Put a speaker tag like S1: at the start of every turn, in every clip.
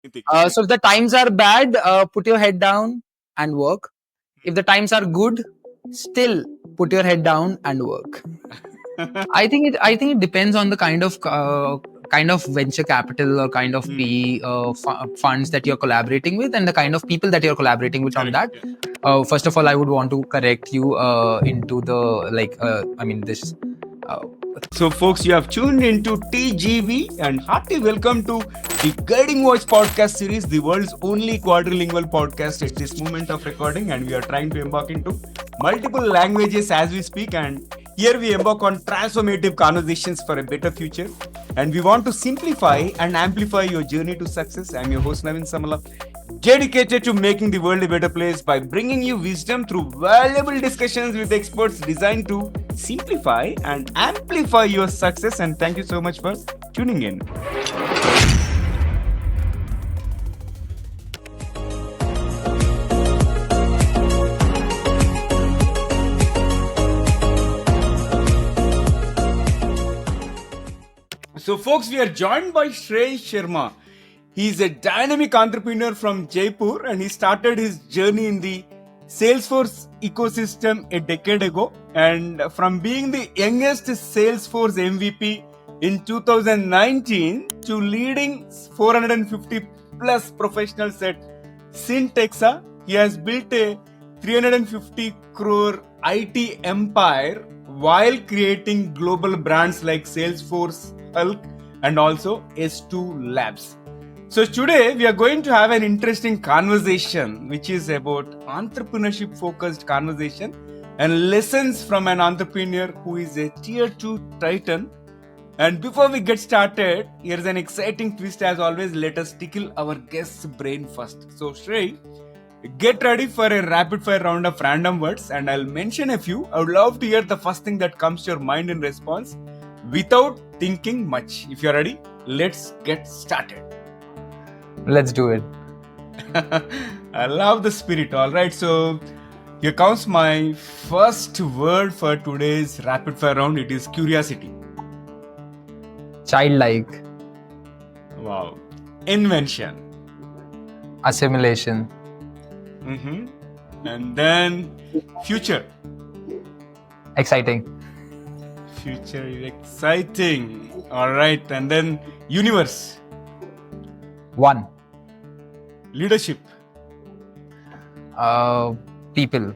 S1: So if the times are bad, put your head down and work. If the times are good, still put your head down and work. I think it depends on the kind of venture capital or kind of PE funds that you're collaborating with, and the kind of people that you're collaborating with on that. First of all, I would want to correct you into the this. Uh,
S2: So, folks, you have tuned into TGV and hearty welcome to the Guiding Voice podcast series, the world's only quadrilingual podcast at this moment of recording. And we are trying to embark into multiple languages as we speak. And here we embark on transformative conversations for a better future. And we want to simplify and amplify your journey to success. I'm your host, Navin Samala, dedicated to making the world a better place by bringing you wisdom through valuable discussions with experts designed to simplify and amplify your success. And thank you so much for tuning in. So, folks, we are joined by Shrey Sharma. He's a dynamic entrepreneur from Jaipur, and he started his journey in the Salesforce ecosystem a decade ago. And from being the youngest Salesforce MVP in 2019 to leading 450 plus professionals at Cyntexa, he has built a 350 crore IT empire while creating global brands like Salesforce, Hulk, and also S2 Labs. So today we are going to have an interesting conversation, which is about entrepreneurship focused conversation and lessons from an entrepreneur who is a tier 2 titan. And before we get started, here's an exciting twist as always. Let us tickle our guest's brain first. So Shrey, get ready for a rapid fire round of random words, and I'll mention a few. I would love to hear the first thing that comes to your mind in response without thinking much. If you're ready, let's get started.
S1: let's do it.
S2: I love the spirit. All right, so here comes my first word for today's rapid fire round. It is curiosity.
S1: Childlike.
S2: Wow. Invention.
S1: Assimilation.
S2: And then future.
S1: Exciting.
S2: Future is exciting. All right, and then universe.
S1: One.
S2: Leadership.
S1: People.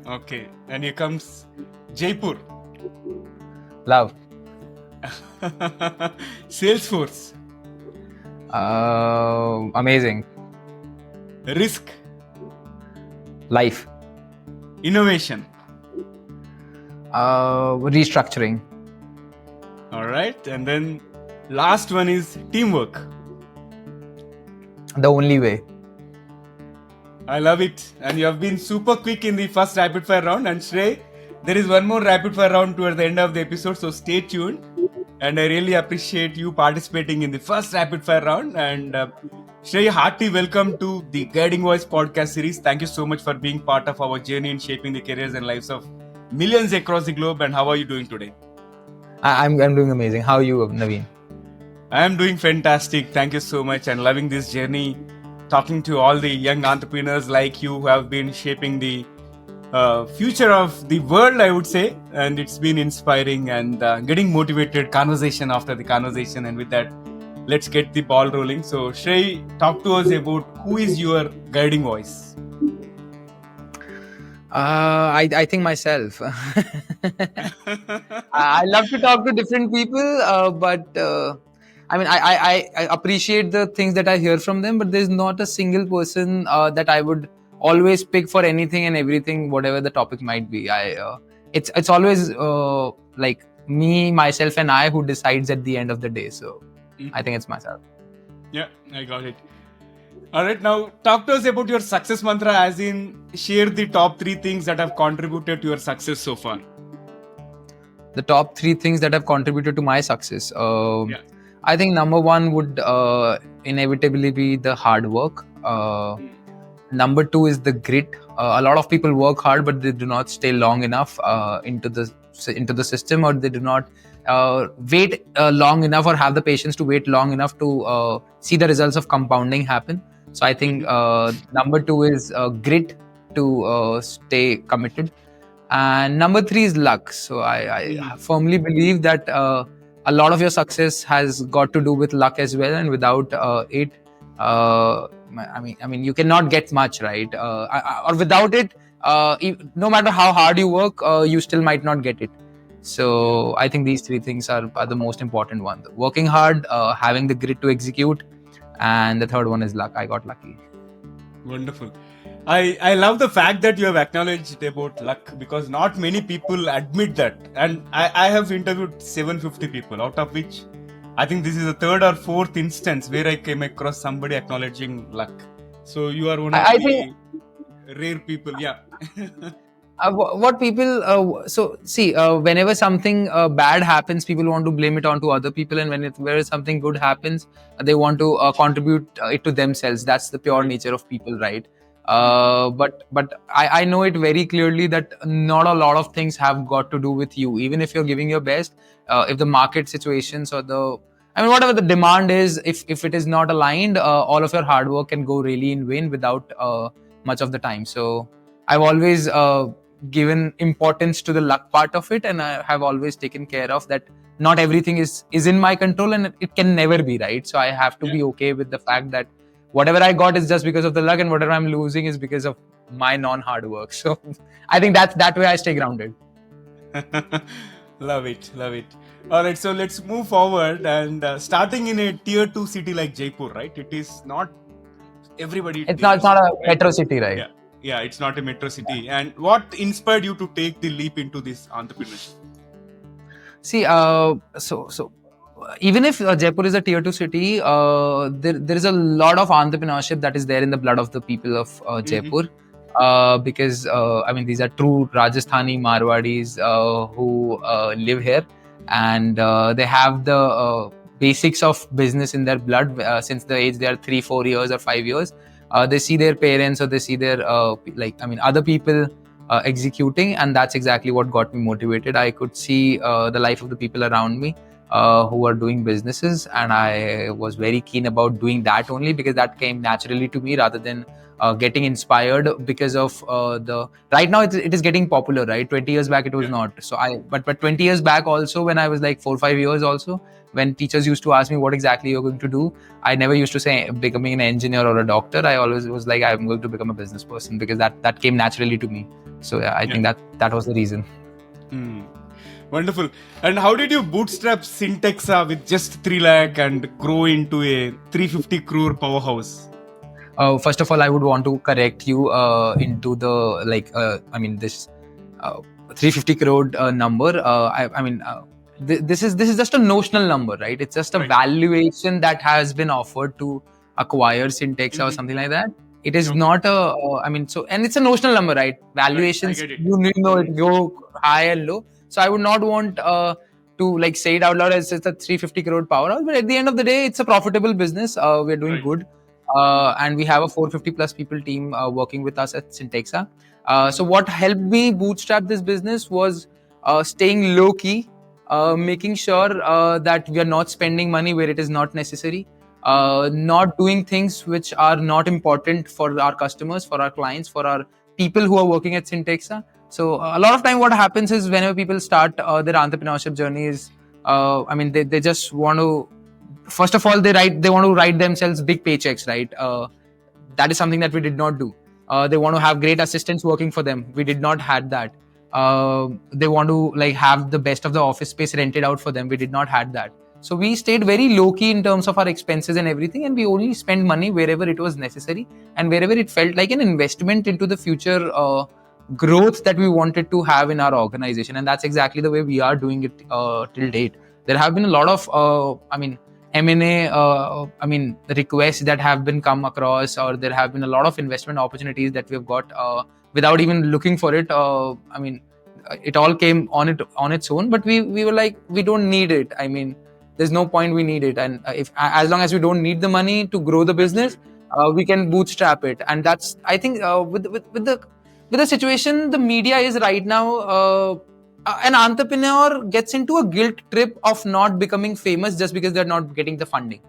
S2: Okay, and here comes Jaipur.
S1: Love.
S2: Salesforce.
S1: Amazing.
S2: Risk.
S1: Life.
S2: Innovation.
S1: Restructuring.
S2: All right, and then last one is teamwork.
S1: The only way.
S2: I love it. And you have been super quick in the first rapid fire round. And Shrey, there is one more rapid fire round towards the end of the episode, so stay tuned. And I really appreciate you participating in the first rapid fire round. And Shrey, hearty welcome to the Guiding Voice podcast series. Thank you so much for being part of our journey in shaping the careers and lives of millions across the globe. And how are you doing today?
S1: I'm doing amazing. How are you, Naveen?
S2: I am doing fantastic. Thank you so much, and loving this journey, talking to all the young entrepreneurs like you who have been shaping the future of the world, I would say. And it's been inspiring and getting motivated conversation after the conversation. And with that, let's get the ball rolling. So Shrey, talk to us about who is your guiding voice.
S1: I think myself. I love to talk to different people, but I appreciate the things that I hear from them, but there's not a single person that I would always pick for anything and everything, whatever the topic might be. It's always like me, myself, and I who decides at the end of the day. So I think it's myself.
S2: Yeah, I got it. All right, now talk to us about your success mantra, as in share the top 3 things that have contributed to your success so far.
S1: The top 3 things that have contributed to my success. I think number 1 would inevitably be the hard work. Number 2 is the grit. A lot of people work hard, but they do not stay long enough into the system, or they do not wait long enough or have the patience to wait long enough to see the results of compounding happen. So I think number 2 is grit to stay committed. And number 3 is luck. So I firmly believe that a lot of your success has got to do with luck as well, and without it, I mean, you cannot get much, right? Or without it, no matter how hard you work, you still might not get it. So I think these 3 things are the most important ones: working hard, having the grit to execute, and the third one is luck. I got lucky.
S2: Wonderful. I love the fact that you have acknowledged about luck, because not many people admit that. And I have interviewed 750 people, out of which I think this is the third or fourth instance where I came across somebody acknowledging luck. So you are one of
S1: I
S2: the
S1: think
S2: rare people. Yeah.
S1: what people so see, whenever something bad happens, people want to blame it onto other people, and whenever something good happens, they want to contribute it to themselves. That's the pure nature of people, right? But I know it very clearly that not a lot of things have got to do with you. Even if you're giving your best, if the market situations or whatever the demand is, if it is not aligned, all of your hard work can go really in vain without much of the time. So I've always given importance to the luck part of it, and I have always taken care of that. Not everything is in my control, and it can never be, right? So I have to be okay with the fact that whatever I got is just because of the luck, and whatever I'm losing is because of my non-hard work. So I think that way I stay grounded.
S2: Love it. All right, so let's move forward. And starting in a tier 2 city like Jaipur, right? It is not everybody.
S1: It's not a metro city, right?
S2: Yeah, it's not a metro city. And what inspired you to take the leap into this entrepreneurship?
S1: See, so even if Jaipur is a tier 2 city, there is a lot of entrepreneurship that is there in the blood of the people of Jaipur. Because these are true Rajasthani Marwaris who live here, and they have the basics of business in their blood since the age they are 3-4 years or 5 years. They see their parents, or they see their other people executing, and that's exactly what got me motivated. I could see the life of the people around me who are doing businesses, and I was very keen about doing that only because that came naturally to me rather than getting inspired because of right now it is getting popular, right? 20 years back it was not. So but 20 years back also, when I was like 4-5 years also, when teachers used to ask me what exactly you're going to do, I never used to say becoming an engineer or a doctor. I always was like, I'm going to become a business person, because that came naturally to me. So I think that was the reason.
S2: Wonderful. And how did you bootstrap Cyntexa with just 3 lakh and grow into a 350 crore powerhouse?
S1: First of all, I would want to correct you into the this 350 crore number. This is just a notional number, right? It's just a valuation that has been offered to acquire Syntexa or something like that. It is not and it's a notional number, right? Valuations, you know, it go high and low. So I would not want to say it out loud as it's a 350 crore powerhouse, but at the end of the day, it's a profitable business. We're doing good. And we have a 450 plus people team working with us at Syntexa. So what helped me bootstrap this business was staying low key, making sure that we are not spending money where it is not necessary, not doing things which are not important for our customers, for our clients, for our people who are working at Syntexa. So a lot of time what happens is whenever people start their entrepreneurship journeys, they just want to, first of all, they want to write themselves big paychecks, right? That is something that we did not do. They want to have great assistants working for them. We did not had that. They want to have the best of the office space rented out for them. We did not had that. So we stayed very low key in terms of our expenses and everything, and we only spent money wherever it was necessary and wherever it felt like an investment into the future growth that we wanted to have in our organization. And that's exactly the way we are doing it till date. There have been a lot of M&A requests that have been come across, or there have been a lot of investment opportunities that we've got without even looking for it. It all came on its own, but we were like, we don't need it. There's no point we need it, and if as long as we don't need the money to grow the business, we can bootstrap it. And that's, I think, with the situation the media is right now, an entrepreneur gets into a guilt trip of not becoming famous just because they're not getting the funding.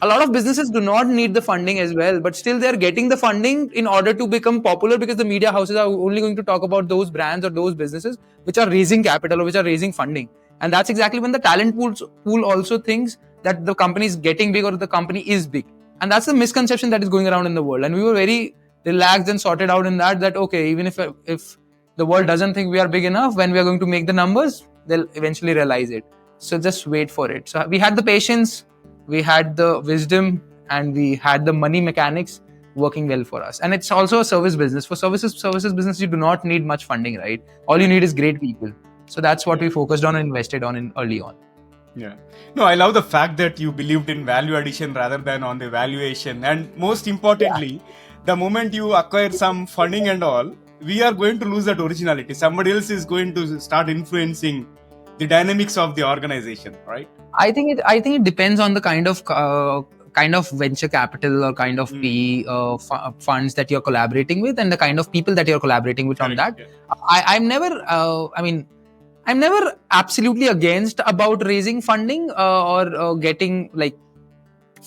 S1: A lot of businesses do not need the funding as well, but still they're getting the funding in order to become popular, because the media houses are only going to talk about those brands or those businesses which are raising capital or which are raising funding. And that's exactly when the talent pool also thinks that the company is getting big or the company is big. And that's the misconception that is going around in the world. And we were very relaxed and sorted out in that okay, even if the world doesn't think we are big enough, when we are going to make the numbers, they'll eventually realize it. So just wait for it. So we had the patience, we had the wisdom, and we had the money mechanics working well for us. And it's also a service business. For services business, you do not need much funding, right? All you need is great people. So that's what we focused on and invested on in early on.
S2: Yeah. No, I love the fact that you believed in value addition rather than on the valuation. And most importantly, the moment you acquire some funding and all, we are going to lose that originality. Somebody else is going to start influencing the dynamics of the organization, right?
S1: I think it depends on the kind of venture capital or kind of PE funds that you're collaborating with, and the kind of people that you're collaborating with. Correct, on that. Yeah. I'm never absolutely against about raising funding or getting like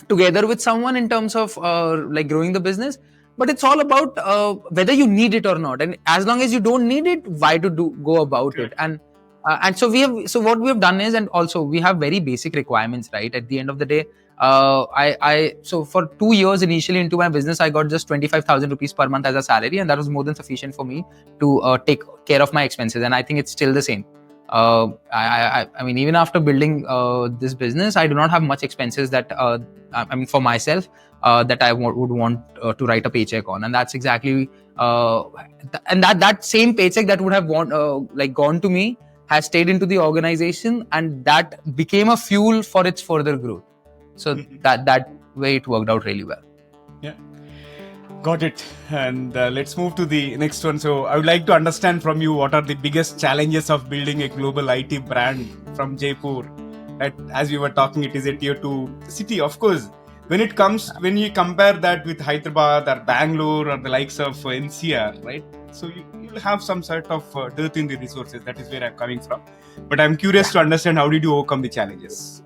S1: together with someone in terms of like growing the business. But it's all about whether you need it or not. And as long as you don't need it, why to go about it? And so what we have done is, and also we have very basic requirements, right? At the end of the day, so for 2 years initially into my business, I got just 25,000 rupees per month as a salary, and that was more than sufficient for me to take care of my expenses. And I think it's still the same. I mean, even after building this business, I do not have much expenses that for myself that I would want to write a paycheck on. And that's exactly and that same paycheck that would have gone to me has stayed into the organization, and that became a fuel for its further growth. So that way it worked out really well.
S2: Yeah. Got it. And let's move to the next one. So I would like to understand from you, what are the biggest challenges of building a global IT brand from Jaipur? As we were talking, it is a tier 2 city. Of course, when you compare that with Hyderabad or Bangalore or the likes of NCR, right? So you'll have some sort of dearth in the resources. That is where I'm coming from. But I'm curious to understand, how did you overcome the challenges?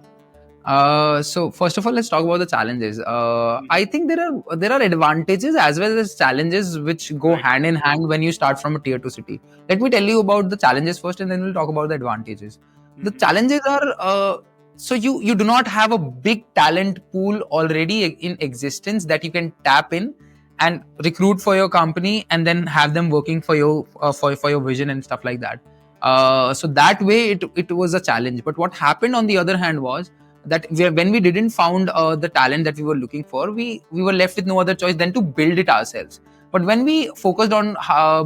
S1: So first of all, let's talk about the challenges. I think there are advantages as well as challenges which go hand in hand when you start from a tier 2 city. Let me tell you about the challenges first, and then we'll talk about the advantages. The challenges are so you do not have a big talent pool already in existence that you can tap in and recruit for your company, and then have them working for you for your vision and stuff like that. So that way it was a challenge. But what happened on the other hand was that when we didn't found the talent that we were looking for, we were left with no other choice than to build it ourselves. But when we focused on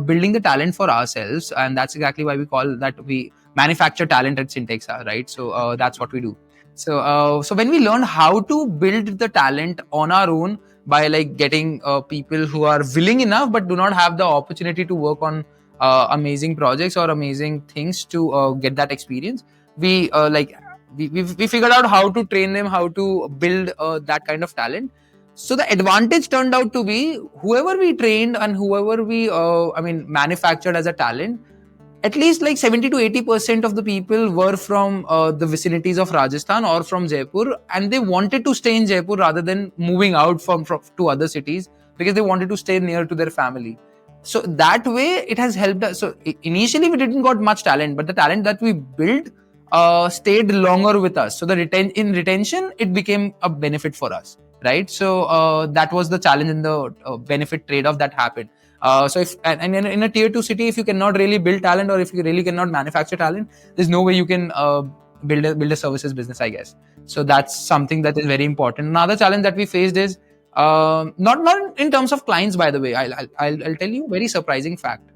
S1: building the talent for ourselves, and that's exactly why we call that we manufacture talent at Cyntexa, right? So that's what we do. So when we learned how to build the talent on our own by like getting people who are willing enough but do not have the opportunity to work on amazing projects or amazing things to get that experience, we figured out how to train them, how to build that kind of talent. So the advantage turned out to be, whoever we trained and whoever we manufactured as a talent, at least like 70 to 80% of the people were from the vicinities of Rajasthan or from Jaipur, and they wanted to stay in Jaipur rather than moving out from to other cities, because they wanted to stay near to their family. So that way it has helped us. So initially we didn't got much talent, but the talent that we built stayed longer with us. So in retention, it became a benefit for us, right? So that was the challenge in the benefit trade-off that happened. So if and in a tier 2 city, if you cannot really build talent, or if you really cannot manufacture talent, there's no way you can build a services business, I guess. So that's something that is very important. Another challenge that we faced is not in terms of clients, by the way. I'll tell you a very surprising fact.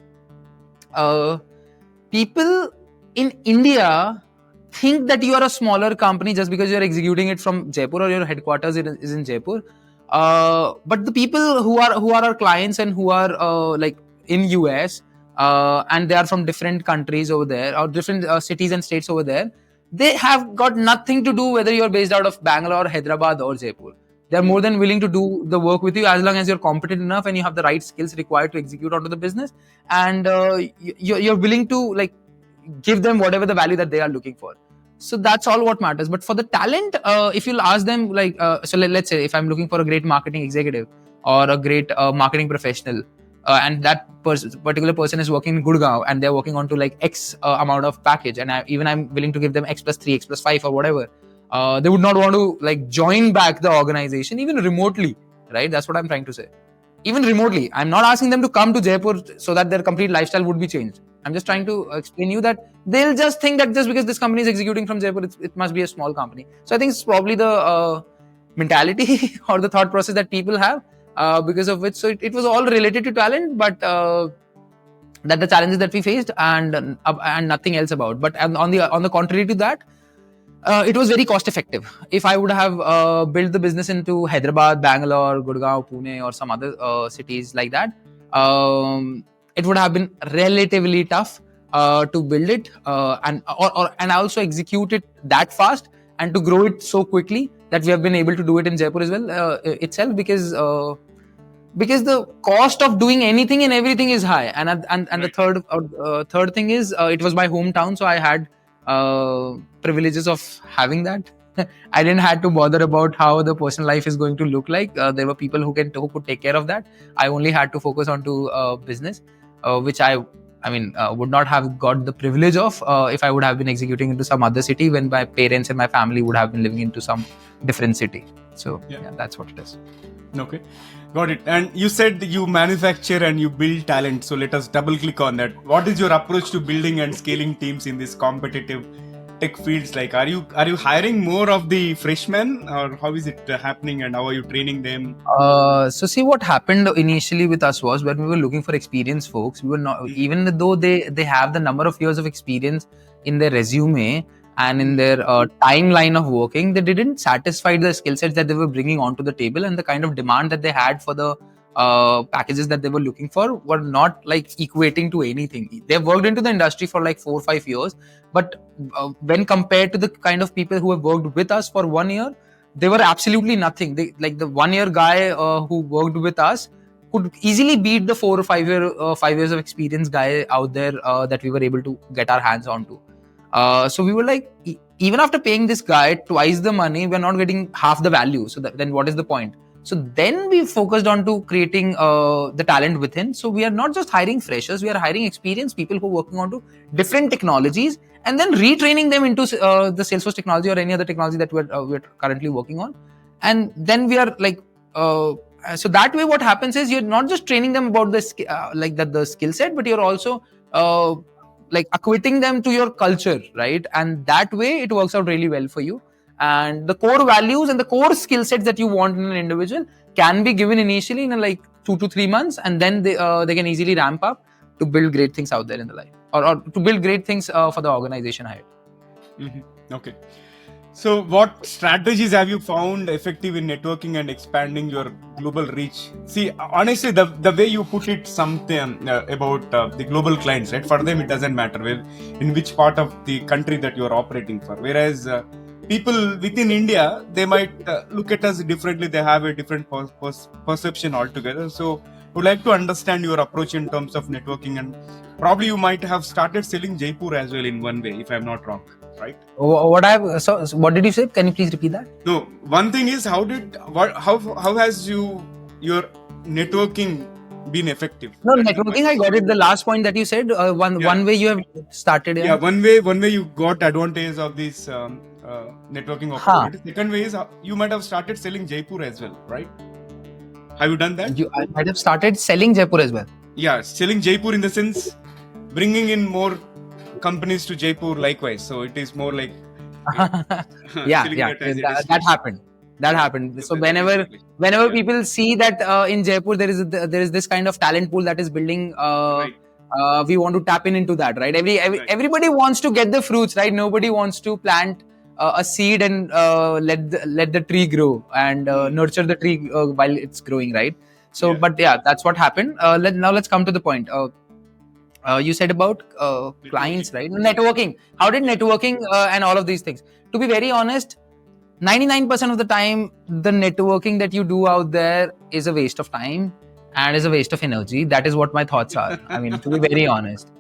S1: People in India think that you are a smaller company just because you're executing it from Jaipur, or your headquarters is in Jaipur. But the people who are our clients and who are like in US and they are from different countries over there, or different cities and states over there, they have got nothing to do whether you're based out of Bangalore, Hyderabad or Jaipur. They're more than willing to do the work with you as long as you're competent enough and you have the right skills required to execute onto the business, and you're willing to like give them whatever the value that they are looking for. So that's all what matters. But for the talent, if you'll ask them, like, so let's say if I'm looking for a great marketing executive or a great marketing professional, and that particular person is working in Gurgaon and they're working on to like X amount of package, and I'm willing to give them X plus 3, X plus 5 or whatever, they would not want to like join back the organization even remotely, right? That's what I'm trying to say. Even remotely, I'm not asking them to come to Jaipur so that their complete lifestyle would be changed. I'm just trying to explain you that they'll just think that just because this company is executing from Jaipur, it must be a small company. So I think it's probably the mentality or the thought process that people have, because of which, so it was all related to talent, but that the challenges that we faced and nothing else about. But on the contrary to that, it was very cost effective. If I would have built the business into Hyderabad, Bangalore, Gurgaon, Pune, or some other cities like that, it would have been relatively tough to build it and also execute it that fast and to grow it so quickly that we have been able to do it in Jaipur as well itself, because the cost of doing anything and everything is high, and the third thing is it was my hometown, so I had privileges of having that. I didn't have to bother about how the personal life is going to look like. There were people who could take care of that. I only had to focus on to business, which I would not have got the privilege of if I would have been executing into some other city when my parents and my family would have been living into some different city. So yeah, that's what it is.
S2: Okay, got it. And you said you manufacture and you build talent. So let us double click on that. What is your approach to building and scaling teams in this competitive tech fields? Like, are you hiring more of the freshmen, or how is it happening, and how are you training them?
S1: So see, what happened initially with us was when we were looking for experienced folks, we were not, even though they have the number of years of experience in their resume and in their timeline of working, they didn't satisfy the skill sets that they were bringing onto the table, and the kind of demand that they had for the packages that they were looking for were not like equating to anything. They've worked into the industry for like 4 or 5 years, but when compared to the kind of people who have worked with us for 1 year, they were absolutely nothing. They, like the 1 year guy who worked with us could easily beat the 4 or 5 years of experience guy out there that we were able to get our hands onto. So we were like, even after paying this guy twice the money, we're not getting half the value. So then what is the point? So then we focused on to creating the talent within. So we are not just hiring freshers, we are hiring experienced people who are working on to different technologies and then retraining them into the Salesforce technology or any other technology that we're currently working on. And then we are like, so that way what happens is you're not just training them about the skill set, but you're also like acquitting them to your culture, right? And that way it works out really well for you. And the core values and the core skill sets that you want in an individual can be given initially in like 2 to 3 months, and then they can easily ramp up to build great things out there in the life, or to build great things for the organization ahead.
S2: Mm-hmm. Okay. So what strategies have you found effective in networking and expanding your global reach? See, honestly, the way you put it something about the global clients, right? For them, it doesn't matter in which part of the country that you are operating for. Whereas people within India, they might look at us differently. They have a different perception altogether. So would like to understand your approach in terms of networking, and probably you might have started selling Jaipur as well in one way, if I'm not wrong. Right.
S1: So what did you say? Can you please repeat that?
S2: No. One thing is, how has your networking been effective?
S1: No, networking. I got it. The last point that you said. One way you have started.
S2: Yeah. One way you got advantage of this networking opportunity. Second way is you might have started selling Jaipur as well, right? Have you done that?
S1: I might have started selling Jaipur as well.
S2: Yeah, selling Jaipur in the sense bringing in more companies to Jaipur likewise. So it is more like
S1: that happened. That happened. So whenever people see that in Jaipur there is this kind of talent pool that is building, we want to tap into that, right? Everybody wants to get the fruits, right? Nobody wants to plant a seed and let the tree grow and nurture the tree while it's growing, right? So, but yeah, that's what happened. Now let's come to the point. You said about clients, right? Networking. How did networking and all of these things? To be very honest, 99% of the time, the networking that you do out there is a waste of time and is a waste of energy. That is what my thoughts are. I mean, to be very honest.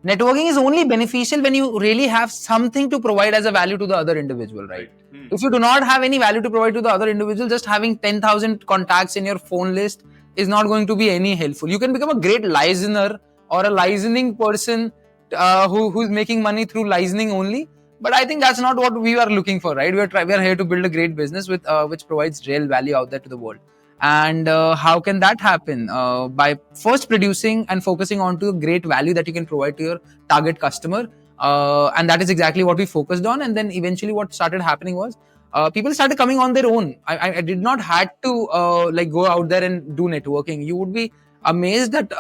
S1: Networking is only beneficial when you really have something to provide as a value to the other individual, right? If you do not have any value to provide to the other individual, just having 10,000 contacts in your phone list is not going to be any helpful. You can become a great listener or a listening person who's making money through listening only. But I think that's not what we are looking for, right? We are here to build a great business with which provides real value out there to the world. And how can that happen? By first producing and focusing on to a great value that you can provide to your target customer. And that is exactly what we focused on. And then eventually what started happening was people started coming on their own. I did not had to like go out there and do networking. You would be amazed that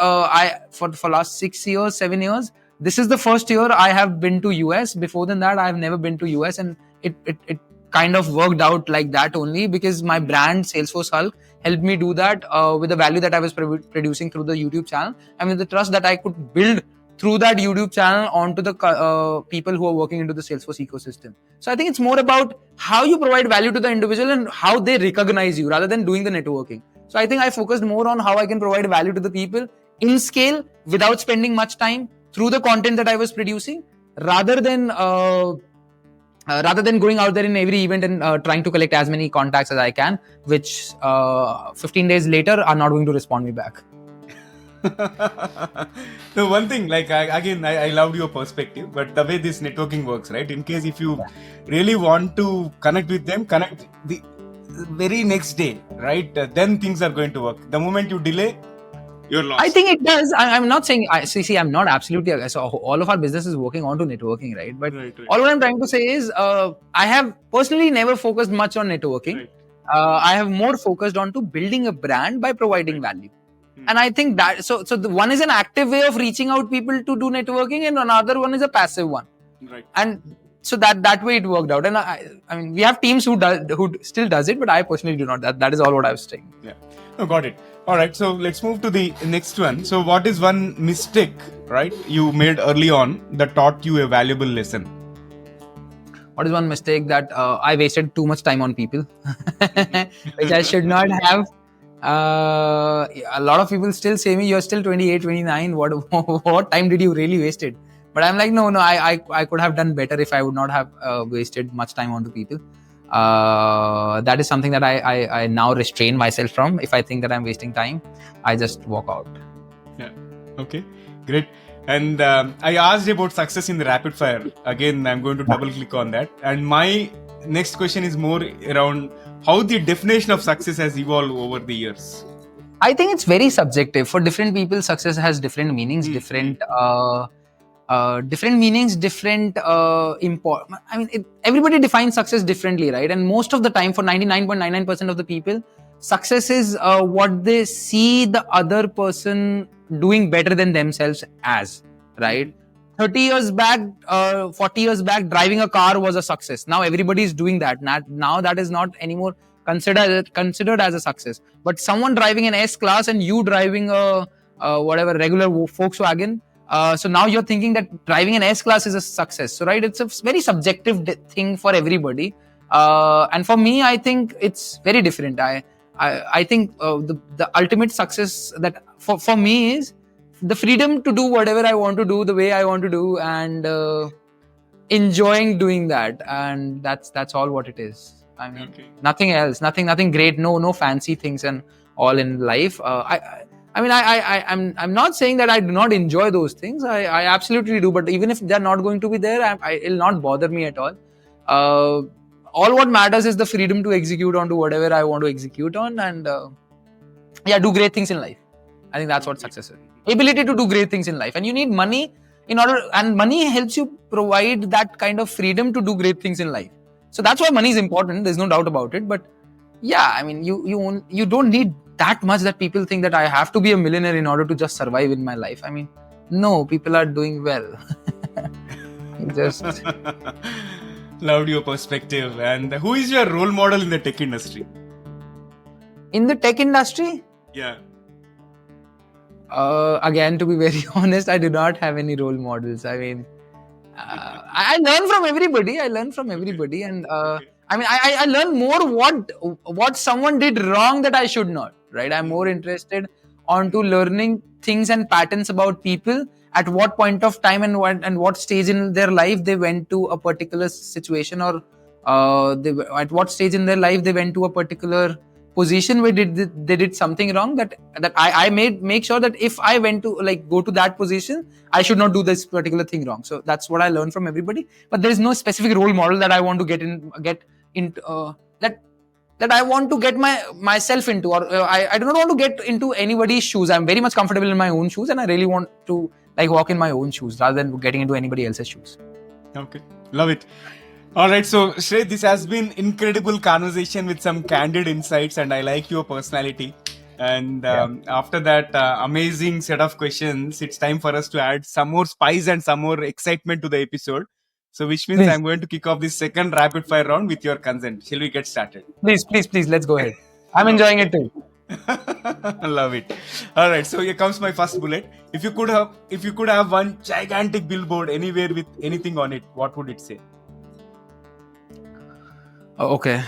S1: for last 6 years, 7 years, this is the first year I have been to US. Before than that, I have never been to US, and it kind of worked out like that only because my brand Salesforce Hulk helped me do that with the value that I was producing through the YouTube channel and with the trust that I could build through that YouTube channel onto the people who are working into the Salesforce ecosystem. So I think it's more about how you provide value to the individual and how they recognize you rather than doing the networking. So I think I focused more on how I can provide value to the people in scale without spending much time through the content that I was producing rather than going out there in every event and trying to collect as many contacts as I can, which 15 days later are not going to respond me back.
S2: So one thing, like I loved your perspective, but the way this networking works, right? In case if you really want to connect with them, connect the very next day, right? Then things are going to work. The moment you delay, you're lost.
S1: I think it does. I'm not saying. See, I'm not absolutely. So all of our business is working on to networking, right? But all what I'm trying to say is, I have personally never focused much on networking. Right. I have more focused on to building a brand by providing value. And I think that so the one is an active way of reaching out people to do networking, and another one is a passive one. Right. And so that way it worked out. And I mean, we have teams who still does it, but I personally do not. That is all what I was saying.
S2: Yeah. Oh, got it. All right. So let's move to the next one. So what is one mistake, right, you made early on that taught you a valuable lesson?
S1: What is one mistake that I wasted too much time on people, which I should not have. A lot of people still say me, you're still 28, 29. What time did you really waste it? But I'm like, no, I could have done better if I would not have wasted much time onto people. That is something that I now restrain myself from. If I think that I'm wasting time, I just walk out.
S2: Yeah. Okay. Great. And I asked about success in the rapid fire. Again, I'm going to double click on that. And my next question is more around how the definition of success has evolved over the years.
S1: I think it's very subjective. For different people, success has different meanings, different meanings, different import. I mean, everybody defines success differently, right? And most of the time, for 99.99% of the people, success is what they see the other person doing better than themselves as, right? 30 years back, 40 years back, driving a car was a success. Now everybody is doing that. Now that is not anymore considered as a success. But someone driving an S-Class and you driving a whatever regular Volkswagen, so now you're thinking that driving an S-Class is a success. So right, it's a very subjective thing for everybody. And for me, I think it's very different. I think the ultimate success that for me is the freedom to do whatever I want to do the way I want to do, and enjoying doing that, and that's all what it is. I mean, nothing else, nothing great, no fancy things and all in life. I'm not saying that I do not enjoy those things. I absolutely do, but even if they're not going to be there, it'll not bother me at all. All what matters is the freedom to execute on to whatever I want to execute on, and do great things in life. I think that's what success is. Ability to do great things in life, and you need money and money helps you provide that kind of freedom to do great things in life. So that's why money is important. There's no doubt about it. But yeah, I mean, you don't need that much that people think that I have to be a millionaire in order to just survive in my life. I mean, no, people are doing well. Just
S2: loved your perspective. And who is your role model in the tech industry?
S1: In the tech industry?
S2: Yeah.
S1: Again, to be very honest, I do not have any role models. I mean, I learn from everybody. And I mean, I learn more what someone did wrong that I should not. Right? I'm more interested onto learning things and patterns about people, at what point of time and what stage in their life they went to a particular situation, or at what stage in their life they went to a particular position where they did something wrong, that I made make sure that if I went to go to that position, I should not do this particular thing wrong. So that's what I learned from everybody. But there is no specific role model that I want to get into that I want to get myself into, or I do not want to get into anybody's shoes. I'm very much comfortable in my own shoes, and I really want to walk in my own shoes rather than getting into anybody else's shoes.
S2: Okay, love it. All right, so Shrey, this has been incredible conversation with some candid insights, and I like your personality. And after that amazing set of questions, it's time for us to add some more spice and some more excitement to the episode. So, which means I'm going to kick off the second rapid fire round with your consent. Shall we get started?
S1: Please, let's go ahead. I'm enjoying it too.
S2: Love it. All right, so here comes my first bullet. If you could have one gigantic billboard anywhere with anything on it, what would it say?
S1: Okay.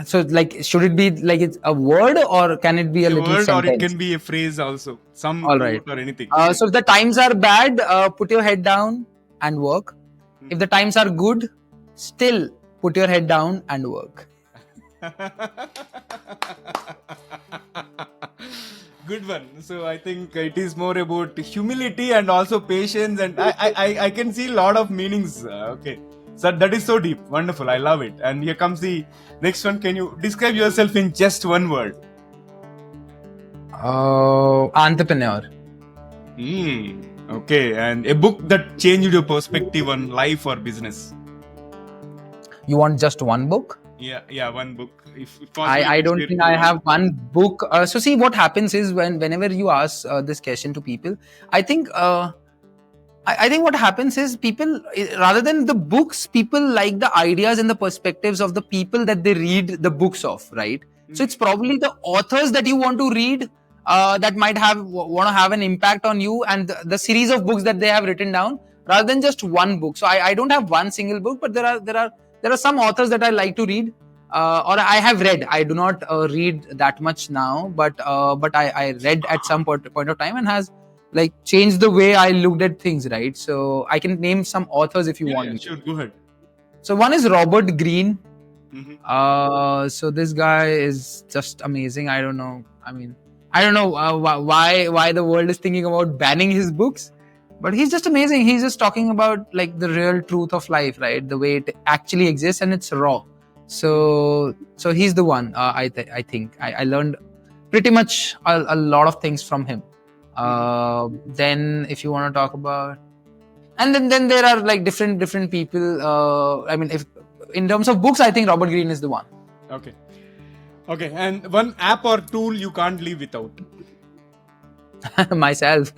S1: So, should it be it's a word, or can it be a little
S2: word,
S1: sentence?
S2: Or it can be a phrase also. Some
S1: all right,
S2: or anything.
S1: So if the times are bad, put your head down and work. If the times are good, still put your head down and work.
S2: Good one. So I think it is more about humility and also patience, and I can see a lot of meanings. Okay, so that is so deep. Wonderful. I love it. And here comes the next one. Can you describe yourself in just one word?
S1: Entrepreneur.
S2: Okay, and a book that changed your perspective on life or business.
S1: You want just one book?
S2: Yeah, one book. If
S1: I don't think I have one book. So see, what happens is whenever you ask this question to people, I think what happens is people, rather than the books, people like the ideas and the perspectives of the people that they read the books of, right? So it's probably the authors that you want to read that might want to have an impact on you, and the series of books that they have written down, rather than just one book. So I don't have one single book, but there are some authors that I like to read, or I have read. I do not read that much now, but I read at some point of time, and has changed the way I looked at things, right? So I can name some authors if you want me.
S2: Sure, go ahead.
S1: So one is Robert Greene. So this guy is just amazing. I don't know why the world is thinking about banning his books, but he's just amazing. He's just talking about the real truth of life, right? The way it actually exists, and it's raw. So he's the one. I think I learned pretty much a lot of things from him. Then if you want to talk about, and then there are different people. If in terms of books, I think Robert Greene is the one.
S2: Okay, and one app or tool you can't live without?
S1: Myself.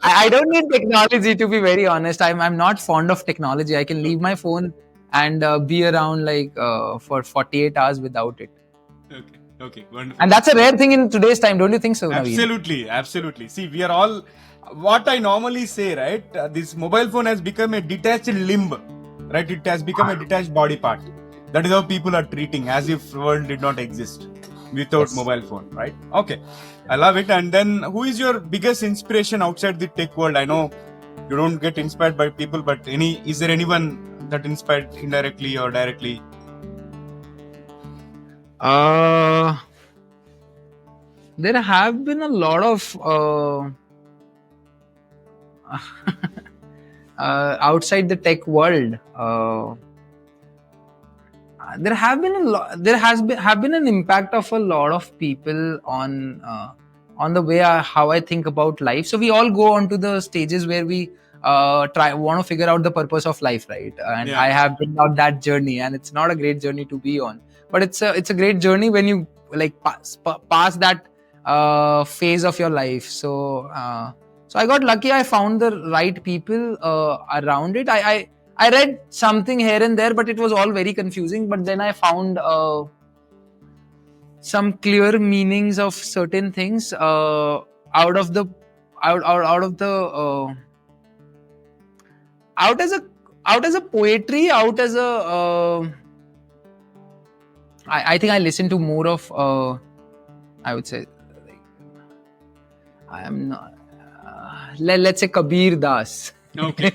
S1: I don't need technology, to be very honest. I'm not fond of technology. I can leave my phone and be around for 48 hours without it.
S2: Okay, wonderful.
S1: And that's a rare thing in today's time, don't you think so?
S2: Absolutely. See, we are all, what I normally say, right? This mobile phone has become a detached limb, right? It has become a detached body part. That is how people are treating, as if the world did not exist without mobile phone, right? Okay, I love it. And then, who is your biggest inspiration outside the tech world? I know you don't get inspired by people, but is there anyone that inspired indirectly or directly?
S1: There have been a lot of outside the tech world. There have been an impact of a lot of people on the way how I think about life. So we all go on to the stages where we want to figure out the purpose of life, right? And I have been on that journey, and it's not a great journey to be on, but it's a great journey when you pass that phase of your life. So I got lucky. I found the right people around it. I read something here and there, but it was all very confusing. But then I found some clear meanings of certain things out as a poetry, out as a. I think I listened to more of I would say, like, I am not. Let's say Kabir Das.
S2: Okay.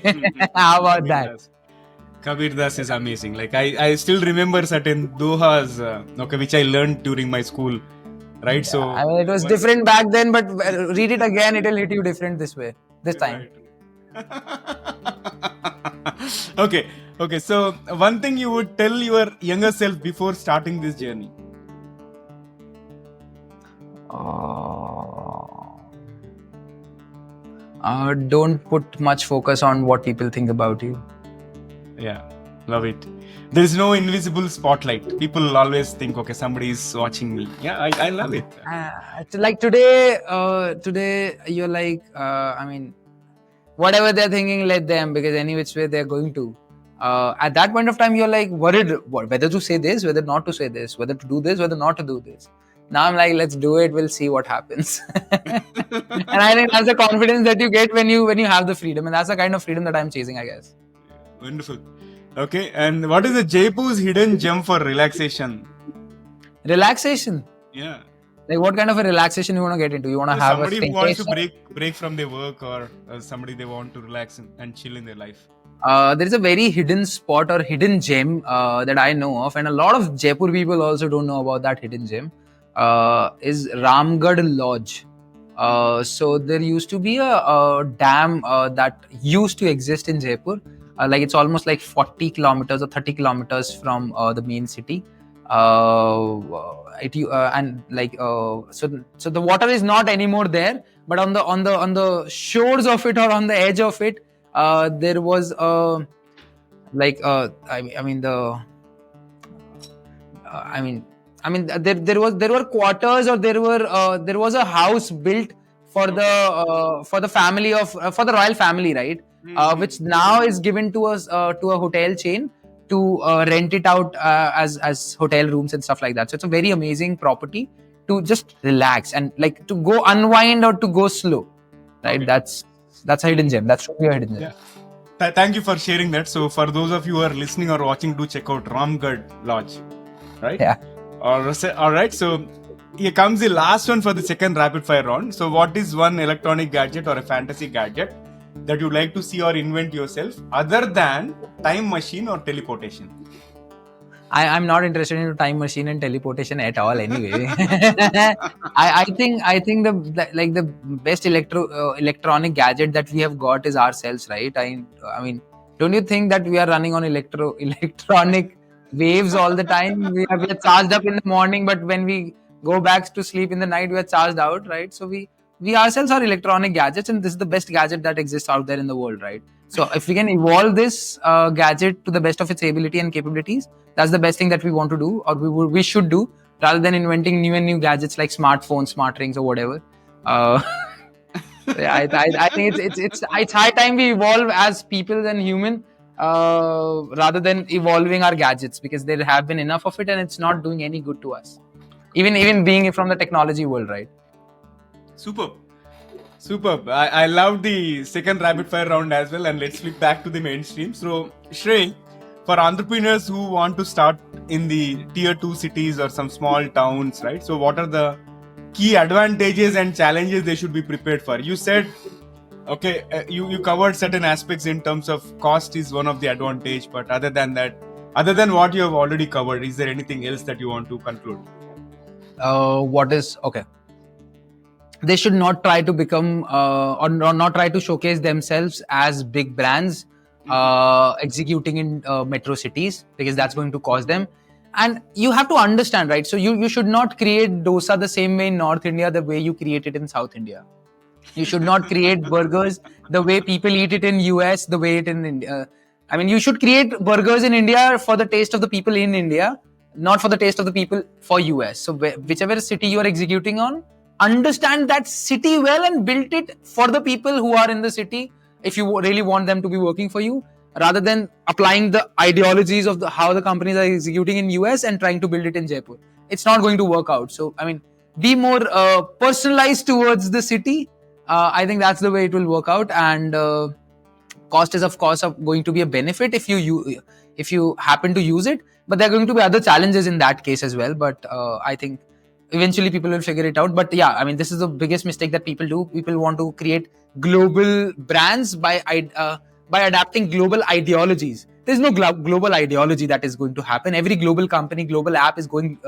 S1: How about
S2: Kabir
S1: that?
S2: Das. Kabir Das is amazing. Like I still remember certain dohas, which I learned during my school, right? So
S1: I mean, it was different back then, but read it again, it'll hit you different this time.
S2: Okay, okay. So one thing you would tell your younger self before starting this journey.
S1: Don't put much focus on what people think about you.
S2: Yeah, love it. There is no invisible spotlight. People always think, okay, somebody is watching me. Yeah, I love it.
S1: Like today you're like, I mean, whatever they're thinking, let them, because any which way they're going to. At that point of time, you're like worried whether to say this, whether not to say this, whether to do this, whether not to do this. Now I'm like, let's do it. We'll see what happens. And I think that's the confidence that you get when you have the freedom, and that's the kind of freedom that I'm chasing, I guess.
S2: Wonderful. Okay, and what is the Jaipur's hidden gem for relaxation?
S1: Relaxation.
S2: Yeah.
S1: Like, what kind of a relaxation you want to get into? You want to have
S2: somebody who wants to break from their work, or somebody they want to relax and chill in their life.
S1: There is a very hidden spot or hidden gem that I know of, and a lot of Jaipur people also don't know about that hidden gem. Is Ramgarh Lodge. So there used to be a dam that used to exist in Jaipur. Like, it's almost like 40 kilometers or 30 kilometers from the main city. So the water is not anymore there, but on the shores of it, or on the edge of it, there was there were quarters, or there was a house built for the family of for the royal family, right? Which now is given to us to a hotel chain to rent it out as hotel rooms and stuff like that. So it's a very amazing property to just relax and like to go unwind or to go slow, right? Okay. That's a hidden gem. That's truly a hidden gem.
S2: Yeah. Thank you for sharing that. So for those of you who are listening or watching, do check out Ramgarh Lodge, right?
S1: Yeah.
S2: All right. So here comes the last one for the second rapid fire round. So what is one electronic gadget or a fantasy gadget that you like to see or invent yourself, other than time machine or teleportation?
S1: I'm not interested in time machine and teleportation at all. Anyway, I think the best electronic gadget that we have got is ourselves, right? I mean, don't you think that we are running on electronic waves all the time? We are charged up in the morning, but when we go back to sleep in the night, we are charged out, right? So we ourselves are electronic gadgets, and this is the best gadget that exists out there in the world, right? So if we can evolve this gadget to the best of its ability and capabilities, that's the best thing that we want to do, or we should do, rather than inventing new gadgets like smartphones, smart rings, or whatever. I think it's high time we evolve as people and human, rather than evolving our gadgets, because there have been enough of it and it's not doing any good to us. Even being from the technology world, right?
S2: Superb. I love the second rapid fire round as well, and let's flip back to the mainstream. So, Shrey, for entrepreneurs who want to start in the tier 2 cities or some small towns, right? So, what are the key advantages and challenges they should be prepared for? You said, okay, you covered certain aspects in terms of cost is one of the advantage, but other than that, other than what you have already covered, is there anything else that you want to conclude?
S1: Okay. They should not try to become or not try to showcase themselves as big brands executing in metro cities, because that's going to cost them. And you have to understand, right? So you should not create dosa the same way in North India the way you create it in South India. You should not create burgers the way people eat it in US, the way it in India. I mean, you should create burgers in India for the taste of the people in India, not for the taste of the people for US. So whichever city you are executing on, understand that city well and build it for the people who are in the city, if you really want them to be working for you, rather than applying the ideologies of how the companies are executing in US and trying to build it in Jaipur. It's not going to work out. So, I mean, be more personalized towards the city. I think that's the way it will work out. And cost is, of course, going to be a benefit if you happen to use it. But there are going to be other challenges in that case as well. But I think Eventually people will figure it out. But yeah, I mean, this is the biggest mistake that people do. People want to create global brands by adapting global ideologies. There's no global ideology that is going to happen. Every global company, global app is going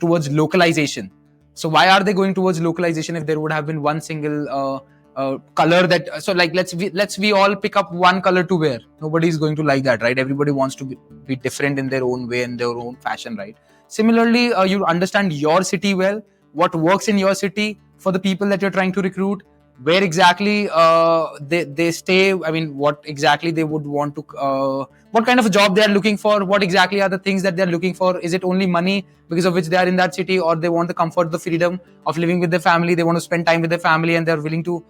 S1: towards localization. So why are they going towards localization if there would have been one single color that, so like let's we all pick up one color to wear? Nobody is going to like that, right? Everybody wants to be different in their own way, in their own fashion, right? Similarly, you understand your city well, what works in your city for the people that you're trying to recruit, where exactly they stay. I mean, what exactly they would want to, what kind of a job they are looking for, what exactly are the things that they're looking for. Is it only money because of which they are in that city, or they want the comfort, the freedom of living with their family, they want to spend time with their family and they're willing to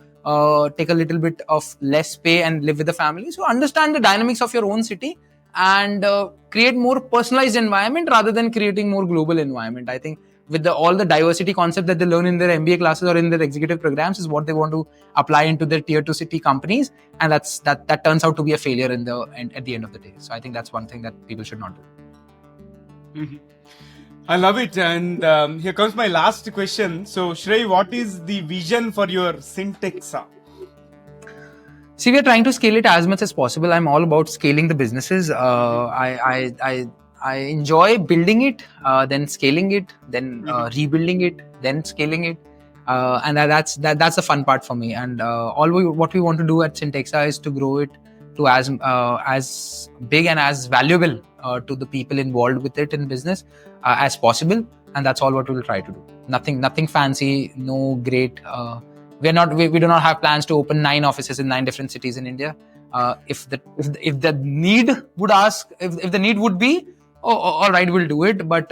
S1: take a little bit of less pay and live with the family. So understand the dynamics of your own city and create more personalized environment rather than creating more global environment. I think with all the diversity concept that they learn in their MBA classes or in their executive programs is what they want to apply into their tier 2 city companies, and that turns out to be a failure at the end of the day. So I think that's one thing that people should not do.
S2: Mm-hmm. I love it. And here comes my last question. So Shrey, what is the vision for your Syntexa?
S1: See, we are trying to scale it as much as possible. I'm all about scaling the businesses. I enjoy building it, then scaling it, then rebuilding it, then scaling it, and that's the fun part for me. And what we want to do at Cyntexa is to grow it to as big and as valuable to the people involved with it in business as possible. And that's all what we'll try to do. Nothing fancy, no great. We do not have plans to open 9 offices in 9 different cities in India. If the need would be, all right, we'll do it. But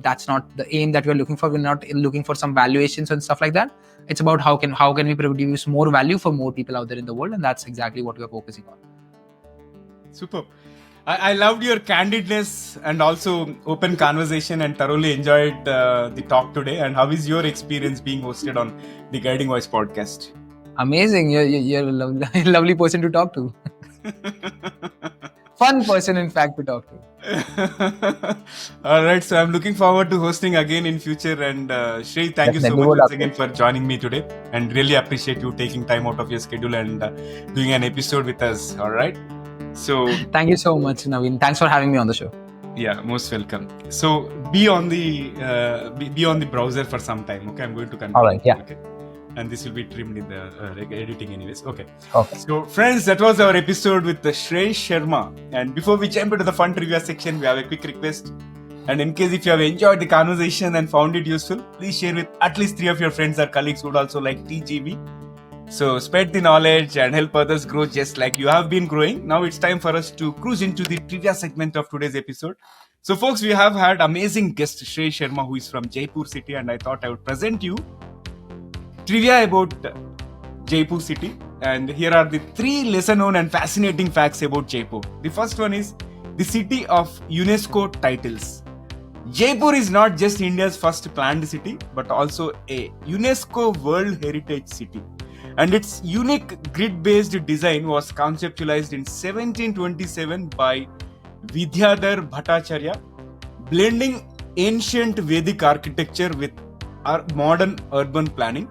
S1: that's not the aim that we're looking for. We're not looking for some valuations and stuff like that. It's about how can we produce more value for more people out there in the world, and that's exactly what we're focusing on.
S2: Super. I loved your candidness and also open conversation, and thoroughly enjoyed the talk today. And how is your experience being hosted on the Guiding Voice podcast?
S1: Amazing. You're a lovely person to talk to. Fun person, in fact, to talk
S2: to. All right. So I'm looking forward to hosting again in future. And Shrey, thank you so much once again for joining me today. And really appreciate you taking time out of your schedule and doing an episode with us. All right. So
S1: thank you so much, Naveen. Thanks for having me on the show.
S2: Yeah, most welcome. So be on the browser for some time. Okay, I'm going to continue.
S1: All right. Yeah.
S2: Okay. And this will be trimmed in the editing anyways. Okay. So friends, that was our episode with the Shrey Sharma. And before we jump into the fun trivia section, we have a quick request. And in case if you have enjoyed the conversation and found it useful, please share with at least 3 of your friends or colleagues who would also like TGV. So spread the knowledge and help others grow just like you have been growing. Now it's time for us to cruise into the trivia segment of today's episode. So folks, we have had amazing guest Shrey Sharma, who is from Jaipur city, and I thought I would present you trivia about Jaipur city. And here are the 3 lesser known and fascinating facts about Jaipur. The first one is the city of UNESCO titles. Jaipur is not just India's first planned city, but also a UNESCO World Heritage City. And its unique grid-based design was conceptualized in 1727 by Vidyadhar Bhattacharya, blending ancient Vedic architecture with modern urban planning.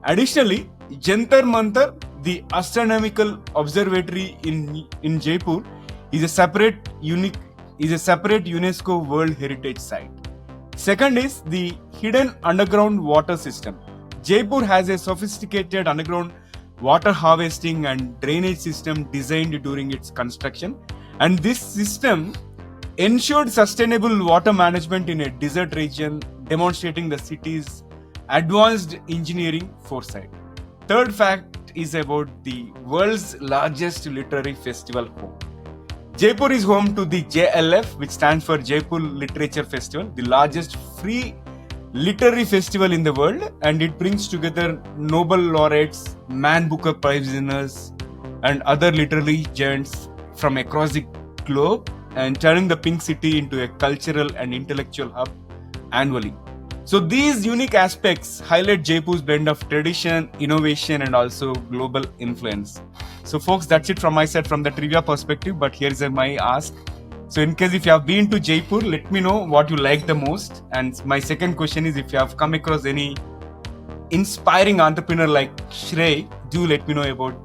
S2: Additionally, Jantar Mantar, the astronomical observatory in Jaipur, is a separate UNESCO World Heritage Site. Second is the hidden underground water system. Jaipur has a sophisticated underground water harvesting and drainage system designed during its construction, and this system ensured sustainable water management in a desert region, demonstrating the city's advanced engineering foresight. Third fact is about the world's largest literary festival home. Jaipur is home to the JLF, which stands for Jaipur Literature Festival, the largest free literary festival in the world, and it brings together Nobel laureates, Man Booker Prize winners, and other literary giants from across the globe, and turning the Pink City into a cultural and intellectual hub annually. So these unique aspects highlight Jaipur's blend of tradition, innovation, and also global influence. So folks, that's it from my side from the trivia perspective, but here's my ask. So in case if you have been to Jaipur, let me know what you like the most. And my second question is, if you have come across any inspiring entrepreneur like Shrey, do let me know about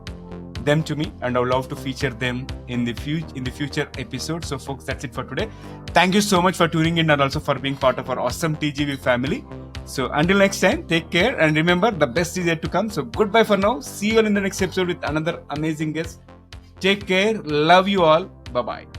S2: them to me, and I would love to feature them in the future episodes. So folks, that's it for today. Thank you so much for tuning in and also for being part of our awesome TGV family. So until next time, take care, and remember, the best is yet to come. So goodbye for now. See you all in the next episode with another amazing guest. Take care. Love you all. Bye bye.